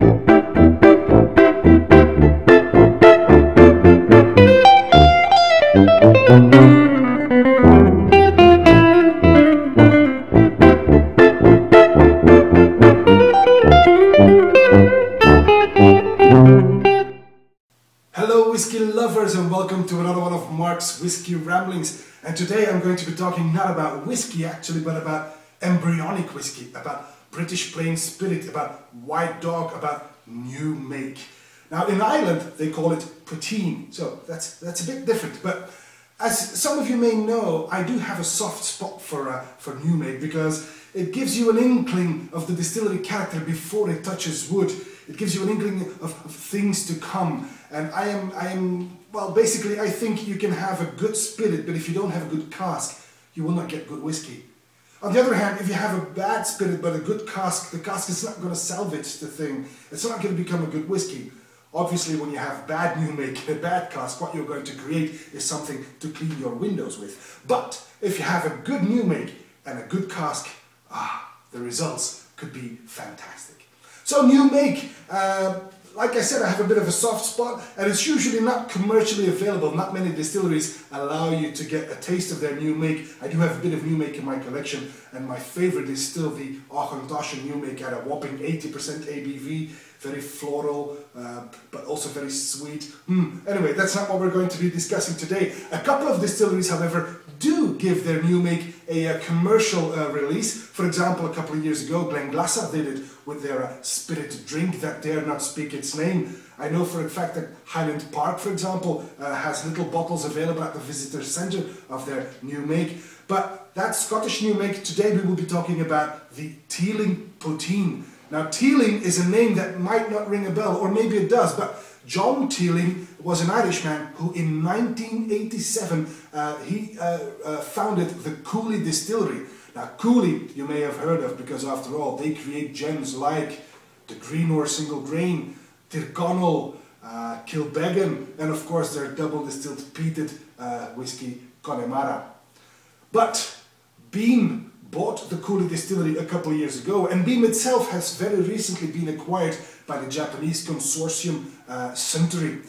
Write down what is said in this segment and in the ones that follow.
Hello whiskey lovers, and welcome to another one of Mark's Whiskey Ramblings. And today I'm going to be talking not about whiskey actually, but about embryonic whiskey, about British plain spirit, about white dog, about new make. Now in Ireland they call it poteen, so that's a bit different. But as some of you may know, I do have a soft spot for new make because it gives you an inkling of the distillery character before it touches wood. It gives you an inkling of things to come. And well, basically I think you can have a good spirit, but if you don't have a good cask, you will not get good whiskey. On the other hand, if you have a bad spirit but a good cask, the cask is not going to salvage the thing. It's not going to become a good whiskey. Obviously, when you have bad new make and a bad cask, what you're going to create is something to clean your windows with. But if you have a good new make and a good cask, the results could be fantastic. So new make, like I said, I have a bit of a soft spot, and it's usually not commercially available. Not many distilleries allow you to get a taste of their new make. I do have a bit of new make in my collection, and my favorite is still the Auchentoshan new make at a whopping 80% ABV. Very floral, but also very sweet. Anyway, that's not what we're going to be discussing today. A couple of distilleries, however, do give their new make a commercial release. For example, a couple of years ago, Glenglassaugh did it with their spirit drink that dare not speak its name. I know for a fact that Highland Park, for example, has little bottles available at the visitor centre of their new make. But that Scottish new make, today we will be talking about the Teeling Poitin. Now, Teeling is a name that might not ring a bell, or maybe it does, but John Teeling was an Irishman who in 1987 he founded the Cooley Distillery. Now, Cooley you may have heard of because after all they create gems like the Greenore Single Grain, Tirconnell, Kilbeggan, and of course their double distilled peated whiskey Connemara. But Beam bought the Cooley Distillery a couple of years ago, and Beam itself has very recently been acquired by the Japanese consortium Suntory.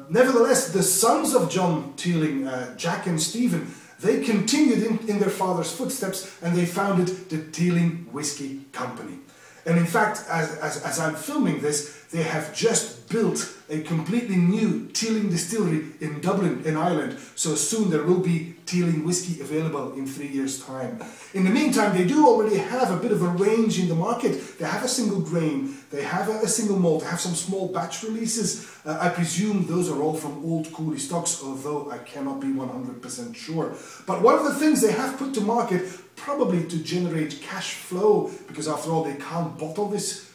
Nevertheless, the sons of John Teeling, Jack and Stephen, they continued in their father's footsteps, and they founded the Teeling Whiskey Company. And in fact, as I'm filming this, they have just built a completely new Teeling distillery in Dublin, in Ireland. So soon there will be Teeling whiskey available in 3 years' time. In the meantime, they do already have a bit of a range in the market. They have a single grain, they have a single malt, they have some small batch releases. I presume those are all from old Cooley stocks, although I cannot be 100% sure. But one of the things they have put to market, probably to generate cash flow, because after all they can't bottle this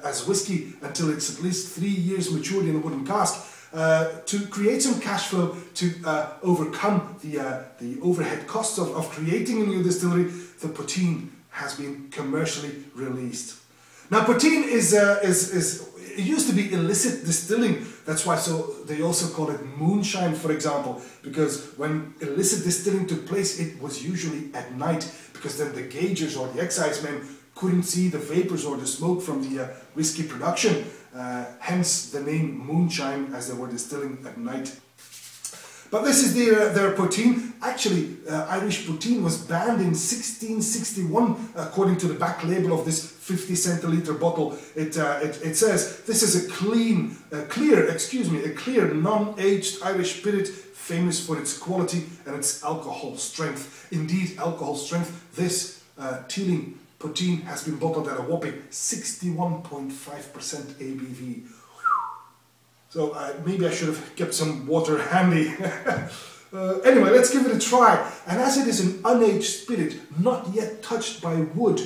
as whiskey until it's at least 3 years matured in a wooden cask, to create some cash flow to overcome the overhead costs of creating a new distillery, the poteen has been commercially released. Now, poteen it used to be illicit distilling. That's why they also call it moonshine, for example, because when illicit distilling took place, it was usually at night, because then the gaugers or the excisemen couldn't see the vapors or the smoke from the whiskey production. Hence the name moonshine, as they were distilling at night. But this is their poteen. Actually, Irish poteen was banned in 1661, according to the back label of this 50 centiliter bottle. It says this is a clear, non-aged Irish spirit, famous for its quality and its alcohol strength. Indeed, alcohol strength. This Teeling Poitin has been bottled at a whopping 61.5% ABV. So maybe I should have kept some water handy. Anyway, let's give it a try. And as it is an unaged spirit, not yet touched by wood,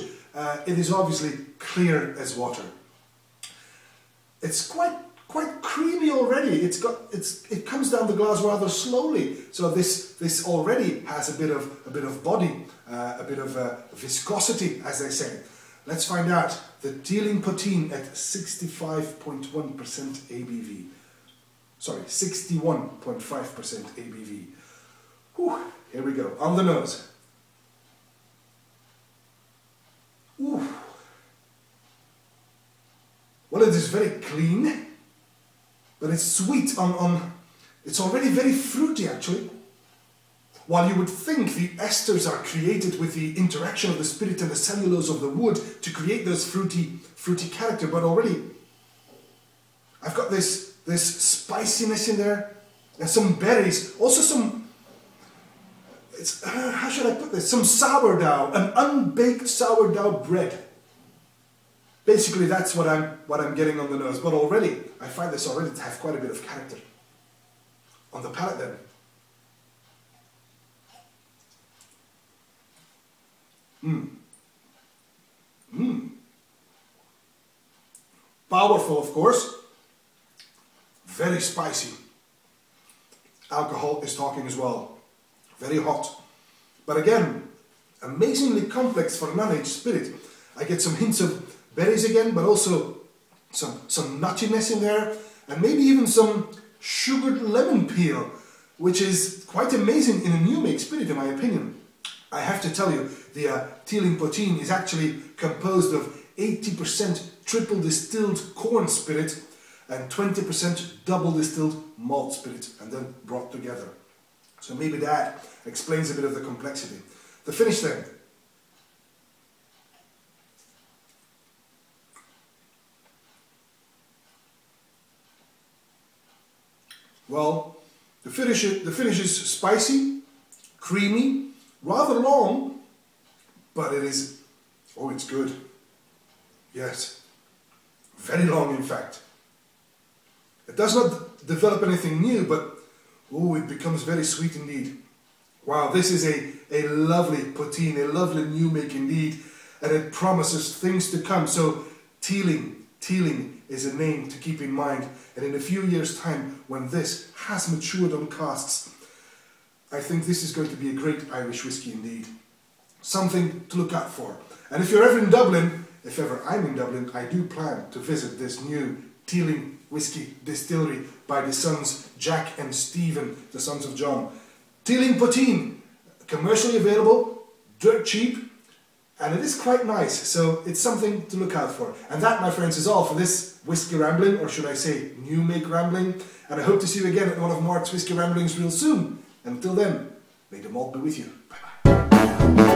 it is obviously clear as water. It's quite creamy already. It comes down the glass rather slowly. So this already has a bit of body, a bit of viscosity, as they say. Let's find out. The Teeling Poitin at 65.1% ABV. Sorry, 61.5% ABV. Whew, here we go, on the nose. Ooh. well, it is very clean, but it's sweet it's already very fruity actually. While you would think the esters are created with the interaction of the spirit and the cellulose of the wood to create those fruity character, but already I've got this spiciness in there and some berries, also some, how should I put this? Some sourdough, an unbaked sourdough bread. Basically, that's what I'm getting on the nose. But already, I find this already to have quite a bit of character on the palate. Then, powerful, of course. Very spicy. Alcohol is talking as well. Very hot. But again, amazingly complex for an unaged spirit. I get some hints of berries again, but also some nuttiness in there, and maybe even some sugared lemon peel, which is quite amazing in a new make spirit, in my opinion. I have to tell you, the Teeling Poitin is actually composed of 80% triple distilled corn spirit and 20% double distilled malt spirit, and then brought together. So maybe that explains a bit of the complexity. The finish then. Well, the finish is spicy, creamy, rather long, but it is, oh, it's good. Yes, very long in fact. It does not develop anything new, but oh, it becomes very sweet indeed. Wow, this is a lovely poteen, a lovely new make indeed, and it promises things to come. So Teeling is a name to keep in mind, and in a few years' time, when this has matured on casks, I think this is going to be a great Irish whiskey indeed. Something to look out for. And if you're ever in Dublin, if ever I'm in Dublin, I do plan to visit this new Teeling Whiskey distillery by the sons Jack and Stephen, the sons of John. Teeling Poitin, commercially available, dirt cheap, and it is quite nice, so it's something to look out for. And that, my friends, is all for this Whiskey Rambling, or should I say, new make rambling. And I hope to see you again at one of Mark's Whiskey Ramblings real soon. Until then, may the malt be with you. Bye-bye.